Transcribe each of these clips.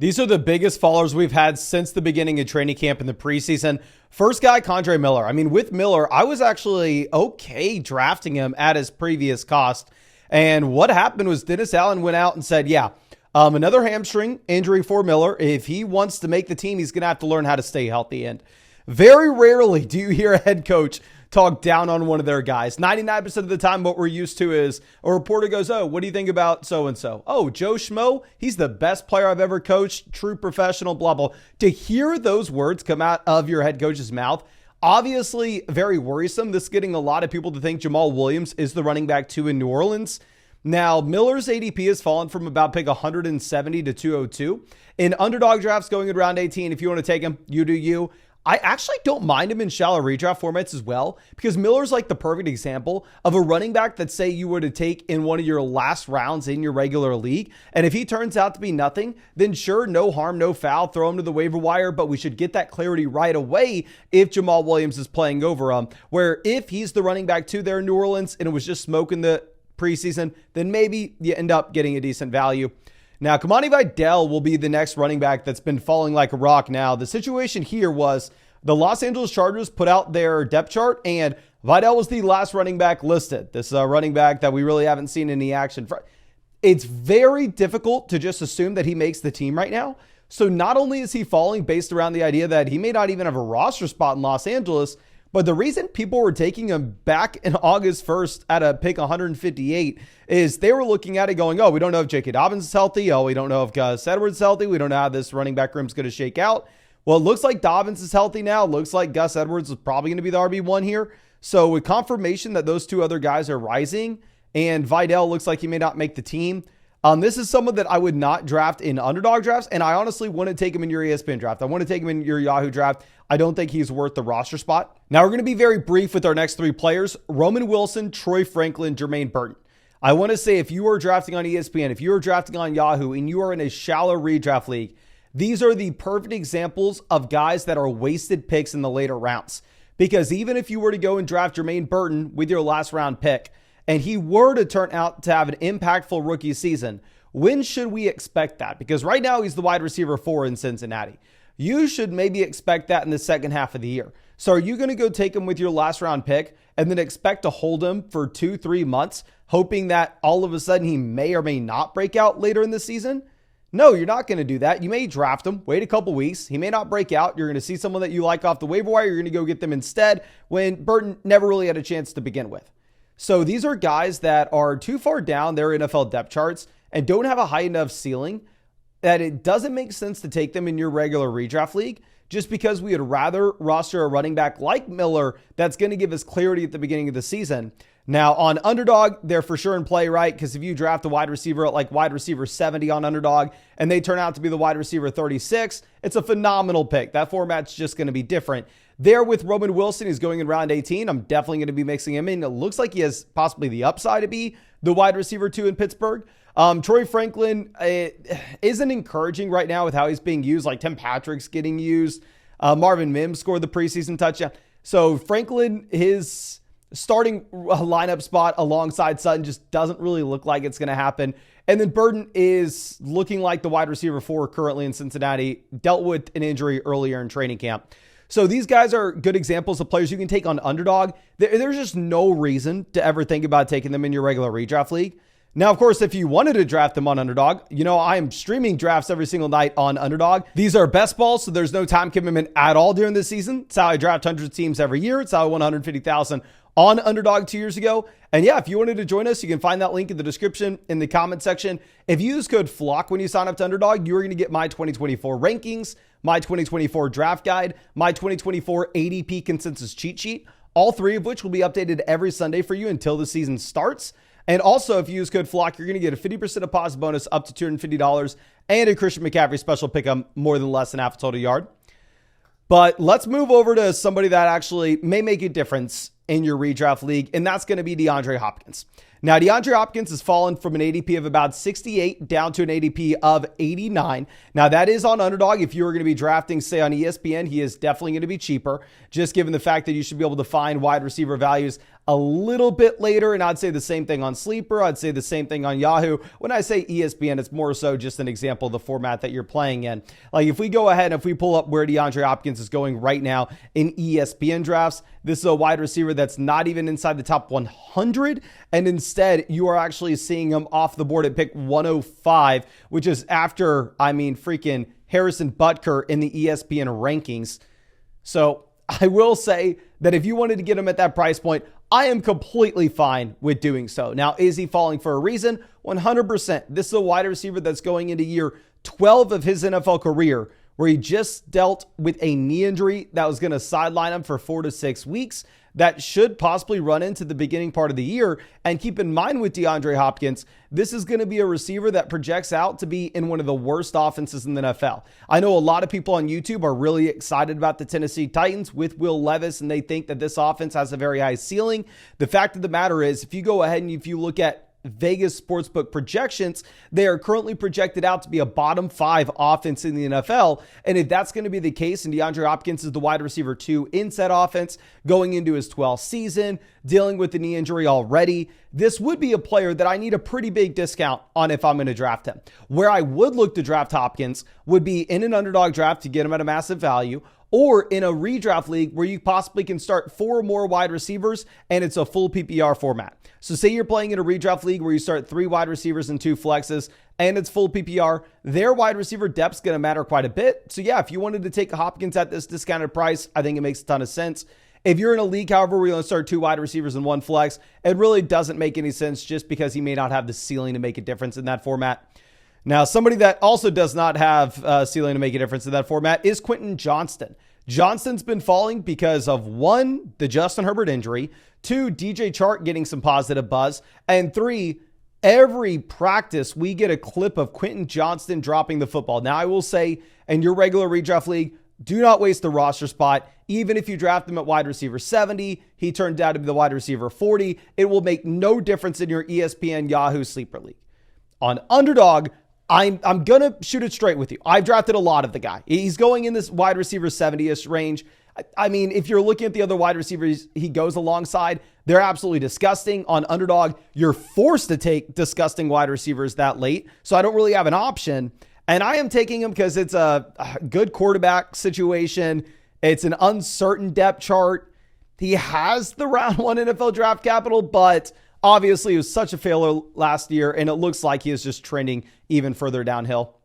These are the biggest fallers we've had since the beginning of training camp in the preseason. First guy, Kendre Miller. I mean, with Miller, I was actually okay drafting him at his previous cost. And what happened was Dennis Allen went out and said, another hamstring injury for Miller. If he wants to make the team, he's going to have to learn how to stay healthy. And very rarely do you hear a head coach talk down on one of their guys. 99% of the time, what we're used to is a reporter goes, "Oh, what do you think about so-and-so? Oh, Joe Schmo, he's the best player I've ever coached, true professional, blah, blah." To hear those words come out of your head coach's mouth, obviously very worrisome. This is getting a lot of people to think Jamal Williams is the running back 2 in New Orleans. Now, Miller's ADP has fallen from about pick 170 to 202. In underdog drafts going in round 18, if you want to take him, you do you. I actually don't mind him in shallow redraft formats as well, because Miller's like the perfect example of a running back that, say, you were to take in one of your last rounds in your regular league. And if he turns out to be nothing, then sure, no harm, no foul, throw him to the waiver wire. But we should get that clarity right away if Jamal Williams is playing over him. Where if he's the running back 2 there in New Orleans and it was just smoking the preseason, then maybe you end up getting a decent value. Now, Kimani Vidal will be the next running back that's been falling like a rock now. The situation here was the Los Angeles Chargers put out their depth chart, and Vidal was the last running back listed. This is a running back that we really haven't seen any action for. It's very difficult to just assume that he makes the team right now. So not only is he falling based around the idea that he may not even have a roster spot in Los Angeles, but the reason people were taking him back in August 1st at a pick 158 is they were looking at it going, oh, we don't know if J.K. Dobbins is healthy. Oh, we don't know if Gus Edwards is healthy. We don't know how this running back room is going to shake out. Well, it looks like Dobbins is healthy now. It looks like Gus Edwards is probably going to be the RB1 here. So with confirmation that those two other guys are rising and Vidal looks like he may not make the team, this is someone that I would not draft in underdog drafts, and I honestly wouldn't take him in your ESPN draft. I want to take him in your Yahoo draft. I don't think he's worth the roster spot. Now we're going to be very brief with our next 3 players: Roman Wilson, Troy Franklin, Jermaine Burton. I want to say if you are drafting on ESPN, if you are drafting on Yahoo, and you are in a shallow redraft league, these are the perfect examples of guys that are wasted picks in the later rounds. Because even if you were to go and draft Jermaine Burton with your last round pick, and he were to turn out to have an impactful rookie season, when should we expect that? Because right now he's the wide receiver 4 in Cincinnati. You should maybe expect that in the second half of the year. So are you going to go take him with your last round pick and then expect to hold him for 2-3 months, hoping that all of a sudden he may or may not break out later in the season? No, you're not going to do that. You may draft him, wait a couple weeks. He may not break out. You're going to see someone that you like off the waiver wire. You're going to go get them instead when Burton never really had a chance to begin with. So these are guys that are too far down their NFL depth charts and don't have a high enough ceiling that it doesn't make sense to take them in your regular redraft league, just because we would rather roster a running back like Miller that's going to give us clarity at the beginning of the season. Now on Underdog, they're for sure in play, right? Because if you draft a wide receiver at like wide receiver 70 on Underdog and they turn out to be the wide receiver 36, it's a phenomenal pick. That format's just going to be different. There with Roman Wilson, he's going in round 18. I'm definitely going to be mixing him in. It looks like he has possibly the upside to be the wide receiver 2 in Pittsburgh. Troy Franklin isn't encouraging right now with how he's being used. Like Tim Patrick's getting used. Marvin Mims scored the preseason touchdown. So Franklin, his starting lineup spot alongside Sutton just doesn't really look like it's going to happen. And then Burton is looking like the wide receiver 4 currently in Cincinnati, dealt with an injury earlier in training camp. So these guys are good examples of players you can take on Underdog. There's just no reason to ever think about taking them in your regular redraft league. Now, of course, if you wanted to draft them on Underdog, I am streaming drafts every single night on Underdog. These are best balls, so there's no time commitment at all during the season. It's how I draft hundreds of teams every year. It's how I won 150,000 on Underdog 2 years ago. And yeah, if you wanted to join us, you can find that link in the description in the comment section. If you use code FLOCK when you sign up to Underdog, you are going to get my 2024 rankings, my 2024 draft guide, my 2024 ADP consensus cheat sheet, all 3 of which will be updated every Sunday for you until the season starts. And also, if you use code FLOCK, you're going to get a 50% deposit bonus up to $250 and a Christian McCaffrey special pick-up more than less than half a total yard. But let's move over to somebody that actually may make a difference in your redraft league, and that's going to be DeAndre Hopkins. Now, DeAndre Hopkins has fallen from an ADP of about 68 down to an ADP of 89. Now, that is on Underdog. If you were going to be drafting, say, on ESPN, he is definitely going to be cheaper, just given the fact that you should be able to find wide receiver values a little bit later. And I'd say the same thing on Sleeper. I'd say the same thing on Yahoo. When I say ESPN, it's more so just an example of the format that you're playing in. Like if we go ahead and if we pull up where DeAndre Hopkins is going right now in ESPN drafts, this is a wide receiver that's not even inside the top 100. And instead, you are actually seeing him off the board at pick 105, which is after, freaking Harrison Butker in the ESPN rankings. So I will say that if you wanted to get him at that price point, I am completely fine with doing so. Now, is he falling for a reason? 100%. This is a wide receiver that's going into year 12 of his NFL career, where he just dealt with a knee injury that was going to sideline him for 4 to 6 weeks. That should possibly run into the beginning part of the year. And keep in mind with DeAndre Hopkins, this is going to be a receiver that projects out to be in one of the worst offenses in the NFL. I know a lot of people on YouTube are really excited about the Tennessee Titans with Will Levis, and they think that this offense has a very high ceiling. The fact of the matter is, if you go ahead and if you look at Vegas Sportsbook projections, they are currently projected out to be a bottom 5 offense in the NFL. And if that's going to be the case, and DeAndre Hopkins is the wide receiver 2 in said offense going into his 12th season, dealing with the knee injury already, this would be a player that I need a pretty big discount on if I'm going to draft him. Where I would look to draft Hopkins would be in an underdog draft to get him at a massive value, or in a redraft league where you possibly can start 4 or more wide receivers and it's a full PPR format. So say you're playing in a redraft league where you start 3 wide receivers and 2 flexes and it's full PPR, their wide receiver depth's going to matter quite a bit. So yeah, if you wanted to take Hopkins at this discounted price, I think it makes a ton of sense. If you're in a league, however, where you only start 2 wide receivers and 1 flex, it really doesn't make any sense just because he may not have the ceiling to make a difference in that format. Now, somebody that also does not have a ceiling to make a difference in that format is Quentin Johnston. Johnston's been falling because of 1, the Justin Herbert injury, 2, DJ Chark getting some positive buzz, and 3, every practice we get a clip of Quentin Johnston dropping the football. Now, I will say, in your regular redraft league, do not waste the roster spot. Even if you draft him at wide receiver 70, he turned out to be the wide receiver 40. It will make no difference in your ESPN Yahoo Sleeper League. On Underdog, I'm going to shoot it straight with you. I've drafted a lot of the guy. He's going in this wide receiver 70-ish range. I mean, if you're looking at the other wide receivers he goes alongside, they're absolutely disgusting. On Underdog, you're forced to take disgusting wide receivers that late. So I don't really have an option. And I am taking him because it's a good quarterback situation. It's an uncertain depth chart. He has the round 1 NFL draft capital, but obviously, he was such a failure last year, and it looks like he is just trending even further downhill.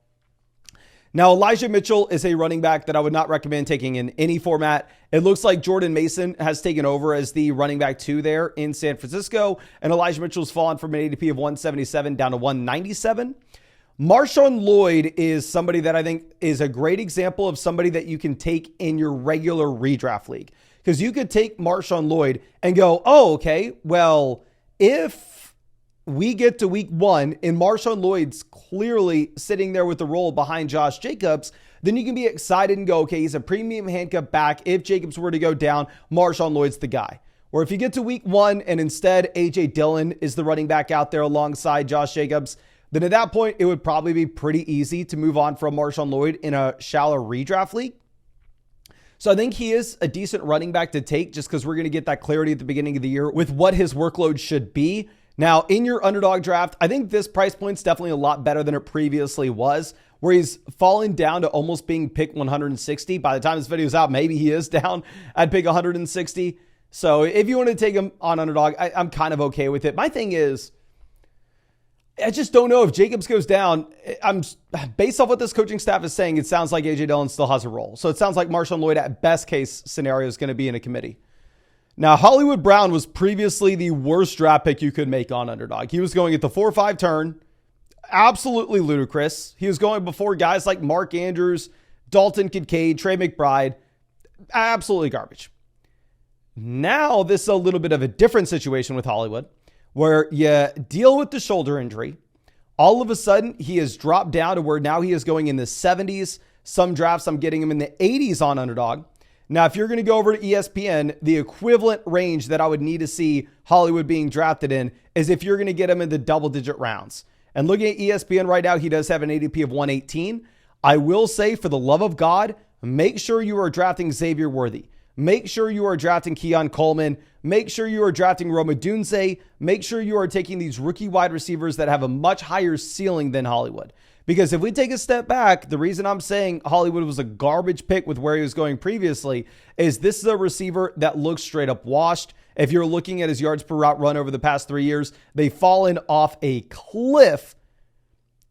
Now, Elijah Mitchell is a running back that I would not recommend taking in any format. It looks like Jordan Mason has taken over as the running back 2 there in San Francisco, and Elijah Mitchell's fallen from an ADP of 177 down to 197. Marshawn Lloyd is somebody that I think is a great example of somebody that you can take in your regular redraft league. Because you could take Marshawn Lloyd and go, oh, okay, well, if we get to week 1 and Marshawn Lloyd's clearly sitting there with the role behind Josh Jacobs, then you can be excited and go, okay, he's a premium handcuff back. If Jacobs were to go down, Marshawn Lloyd's the guy. Or if you get to week 1 and instead AJ Dillon is the running back out there alongside Josh Jacobs, then at that point, it would probably be pretty easy to move on from Marshawn Lloyd in a shallow redraft league. So I think he is a decent running back to take just because we're going to get that clarity at the beginning of the year with what his workload should be. Now, in your underdog draft, I think this price point's definitely a lot better than it previously was, where he's fallen down to almost being pick 160. By the time this video's out, maybe he is down at pick 160. So if you want to take him on underdog, I'm kind of okay with it. My thing is, I just don't know if Jacobs goes down. Based off what this coaching staff is saying, it sounds like AJ Dillon still has a role. So it sounds like Marshawn Lloyd at best case scenario is going to be in a committee. Now, Hollywood Brown was previously the worst draft pick you could make on Underdog. He was going at the 4-5 turn. Absolutely ludicrous. He was going before guys like Mark Andrews, Dalton Kincaid, Trey McBride. Absolutely garbage. Now, this is a little bit of a different situation with Hollywood, where you deal with the shoulder injury. All of a sudden, he has dropped down to where now he is going in the 70s. Some drafts, I'm getting him in the 80s on Underdog. Now, if you're going to go over to ESPN, the equivalent range that I would need to see Hollywood being drafted in is if you're going to get him in the double-digit rounds. And looking at ESPN right now, he does have an ADP of 118. I will say, for the love of God, make sure you are drafting Xavier Worthy. Make sure you are drafting Keon Coleman. Make sure you are drafting Rome Odunze. Make sure you are taking these rookie wide receivers that have a much higher ceiling than Hollywood. Because if we take a step back, the reason I'm saying Hollywood was a garbage pick with where he was going previously is this is a receiver that looks straight up washed. If you're looking at his yards per route run over the past 3 years, they've fallen off a cliff.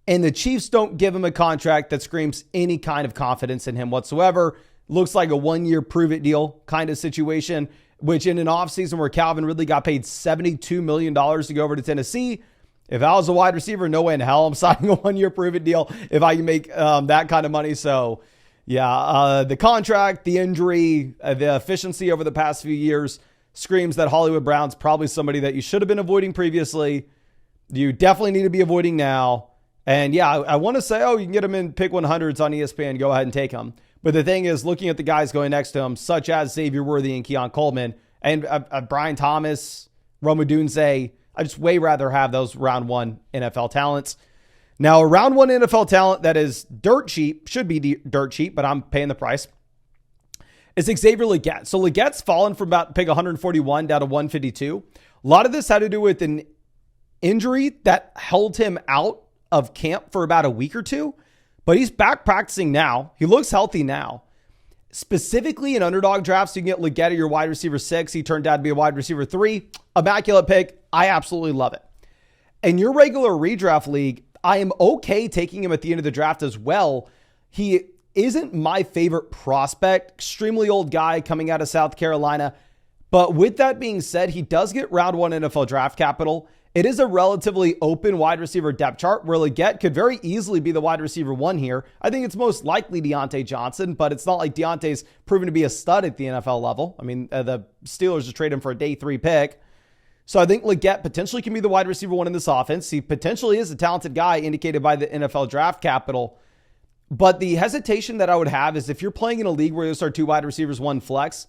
And the Chiefs don't give him a contract that screams any kind of confidence in him whatsoever. Looks like a one-year prove-it deal kind of situation, which in an offseason where Calvin Ridley got paid $72 million to go over to Tennessee, if I was a wide receiver, no way in hell I'm signing a one-year prove-it deal if I can make that kind of money. So, yeah, the contract, the injury, the efficiency over the past few years screams that Hollywood Brown's probably somebody that you should have been avoiding previously. You definitely need to be avoiding now. And yeah, I want to say, you can get him in pick 100s on ESPN. Go ahead and take him. But the thing is, looking at the guys going next to him, such as Xavier Worthy and Keon Coleman, and Brian Thomas, Rome Odunze, I just way rather have those round one NFL talents. Now, a round one NFL talent that is dirt cheap, should be dirt cheap, but I'm paying the price, is Xavier Legette. So Legette's fallen from about pick 141 down to 152. A lot of this had to do with an injury that held him out of camp for about a week or two. But he's back practicing now. He looks healthy now. Specifically in underdog drafts, you can get Legette, your wide receiver 6. He turned out to be a wide receiver 3. Immaculate pick. I absolutely love it. In your regular redraft league, I am okay taking him at the end of the draft as well. He isn't my favorite prospect. Extremely old guy coming out of South Carolina. But with that being said, he does get round one NFL draft capital. It is a relatively open wide receiver depth chart where Legette could very easily be the wide receiver 1 here. I think it's most likely Deontay Johnson, but it's not like Deontay's proven to be a stud at the NFL level. I mean, the Steelers just trade him for a day 3 pick. So I think Legette potentially can be the wide receiver 1 in this offense. He potentially is a talented guy indicated by the NFL draft capital. But the hesitation that I would have is if you're playing in a league where there's our 2 wide receivers, 1 flex,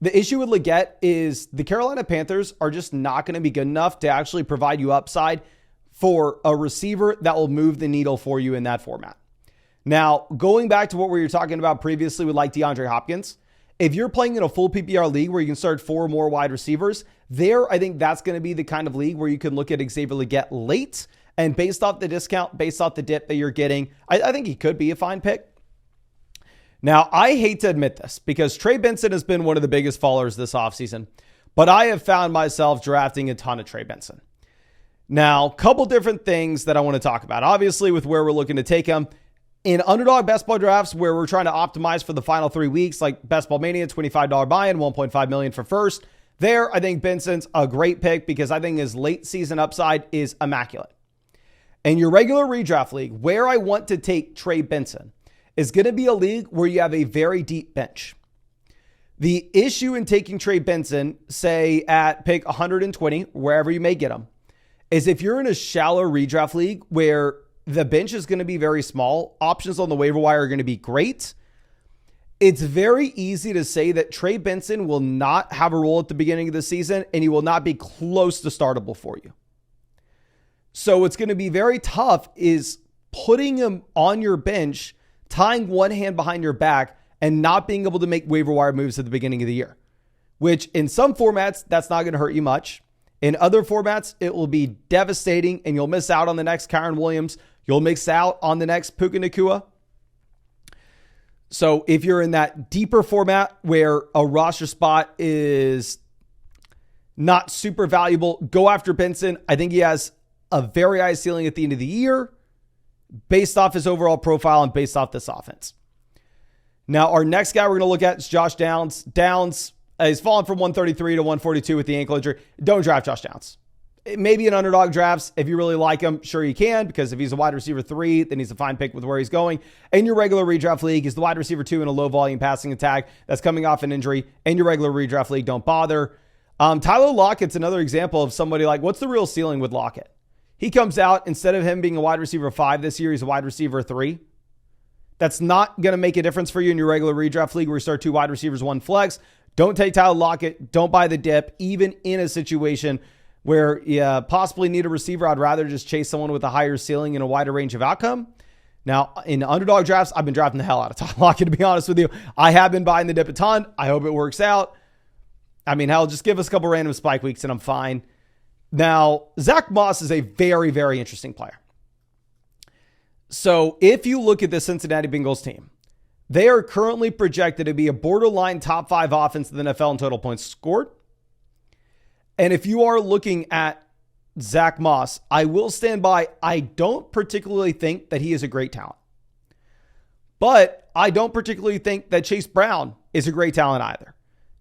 the issue with Legette is the Carolina Panthers are just not going to be good enough to actually provide you upside for a receiver that will move the needle for you in that format. Now, going back to what we were talking about previously with like DeAndre Hopkins, if you're playing in a full PPR league where you can start 4 more wide receivers, I think that's going to be the kind of league where you can look at Xavier Legette late. And based off the discount, based off the dip that you're getting, I think he could be a fine pick. Now, I hate to admit this because Trey Benson has been one of the biggest fallers this offseason, but I have found myself drafting a ton of Trey Benson. Now, a couple different things that I want to talk about. Obviously, with where we're looking to take him. In underdog best ball drafts where we're trying to optimize for the final 3 weeks, like Best Ball Mania, $25 buy-in, $1.5 million for first. There, I think Benson's a great pick because I think his late season upside is immaculate. In your regular redraft league, where I want to take Trey Benson is going to be a league where you have a very deep bench. The issue in taking Trey Benson, say at pick 120, wherever you may get him, is if you're in a shallow redraft league where the bench is going to be very small, options on the waiver wire are going to be great, it's very easy to say that Trey Benson will not have a role at the beginning of the season and he will not be close to startable for you. So what's going to be very tough is putting him on your bench, tying one hand behind your back, and not being able to make waiver wire moves at the beginning of the year, which in some formats, that's not going to hurt you much. In other formats, it will be devastating and you'll miss out on the next Kyren Williams. You'll miss out on the next Puka Nacua. So if you're in that deeper format where a roster spot is not super valuable, go after Benson. I think he has a very high ceiling at the end of the year based off his overall profile and based off this offense. Now, our next guy we're going to look at is Josh Downs. Downs is fallen from 133 to 142 with the ankle injury. Don't draft Josh Downs. Maybe in underdog drafts, if you really like him, sure you can, because if he's a wide receiver 3, then he's a fine pick with where he's going. In your regular redraft league, he's the wide receiver 2 in a low volume passing attack that's coming off an injury. In your regular redraft league, don't bother. Tyler Lockett's another example of somebody like, what's the real ceiling with Lockett? He comes out, instead of him being a wide receiver 5 this year, he's a wide receiver 3. That's not going to make a difference for you in your regular redraft league where you start 2 wide receivers, 1 flex. Don't take Tyler Lockett. Don't buy the dip. Even in a situation where you possibly need a receiver, I'd rather just chase someone with a higher ceiling and a wider range of outcome. Now, in underdog drafts, I've been drafting the hell out of Tyler Lockett, to be honest with you. I have been buying the dip a ton. I hope it works out. I mean, hell, just give us a couple random spike weeks and I'm fine. Now, Zach Moss is a very, very interesting player. So if you look at the Cincinnati Bengals team, they are currently projected to be a borderline top 5 offense in the NFL in total points scored. And if you are looking at Zach Moss, I will stand by. I don't particularly think that he is a great talent. But I don't particularly think that Chase Brown is a great talent either.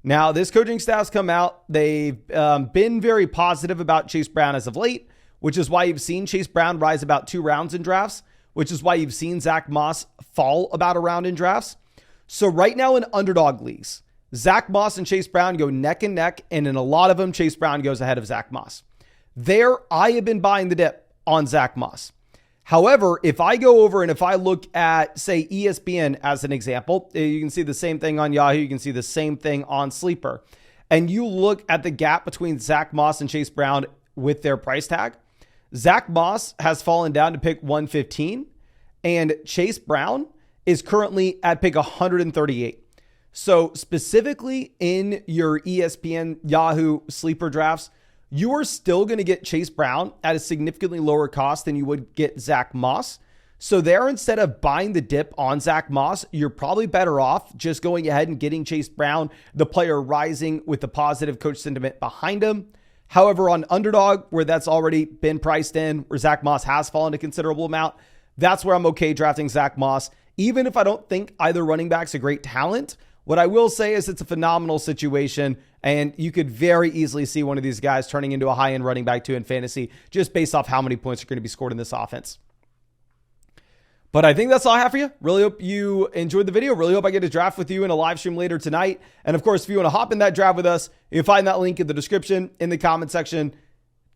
Now, this coaching staff's come out. They've been very positive about Chase Brown as of late, which is why you've seen Chase Brown rise about 2 rounds in drafts, which is why you've seen Zach Moss fall about a round in drafts. So right now in underdog leagues, Zach Moss and Chase Brown go neck and neck, and in a lot of them, Chase Brown goes ahead of Zach Moss. There, I have been buying the dip on Zach Moss. However, if I go over and if I look at, say, ESPN as an example, you can see the same thing on Yahoo. You can see the same thing on Sleeper. And you look at the gap between Zach Moss and Chase Brown with their price tag. Zach Moss has fallen down to pick 115, and Chase Brown is currently at pick 138. So specifically in your ESPN, Yahoo Sleeper drafts, you are still going to get Chase Brown at a significantly lower cost than you would get Zach Moss. So there, instead of buying the dip on Zach Moss, you're probably better off just going ahead and getting Chase Brown, the player rising with the positive coach sentiment behind him. However, on Underdog, where that's already been priced in, where Zach Moss has fallen a considerable amount, that's where I'm okay drafting Zach Moss. Even if I don't think either running back's a great talent, what I will say is it's a phenomenal situation, and you could very easily see one of these guys turning into a high-end running back too in fantasy, just based off how many points are going to be scored in this offense. But I think that's all I have for you. Really hope you enjoyed the video. Really hope I get to draft with you in a live stream later tonight. And of course, if you want to hop in that draft with us, you can find that link in the description, in the comment section.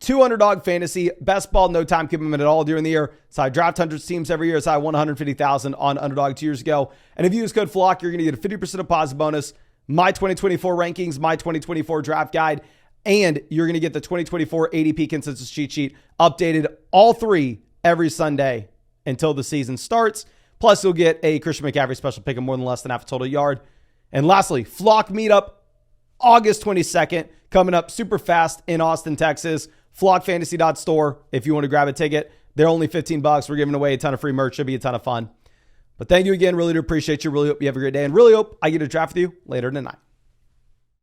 2 Underdog Fantasy, best ball, no time commitment at all during the year. So I draft hundreds of teams every year. So I won 150,000 on Underdog 2 years ago. And if you use code FLOCK, you're going to get a 50% deposit bonus, my 2024 rankings, my 2024 draft guide, and you're going to get the 2024 ADP consensus cheat sheet updated, all 3 every Sunday until the season starts. Plus, you'll get a Christian McCaffrey special pick of more than less than half a total yard. And lastly, Flock Meetup, August 22nd, coming up super fast in Austin, Texas. FlockFantasy.store if you want to grab a ticket. They're only $15. We're giving away a ton of free merch. Should be a ton of fun. But thank you again. Really do appreciate you. Really hope you have a great day. And really hope I get to draft with you later tonight.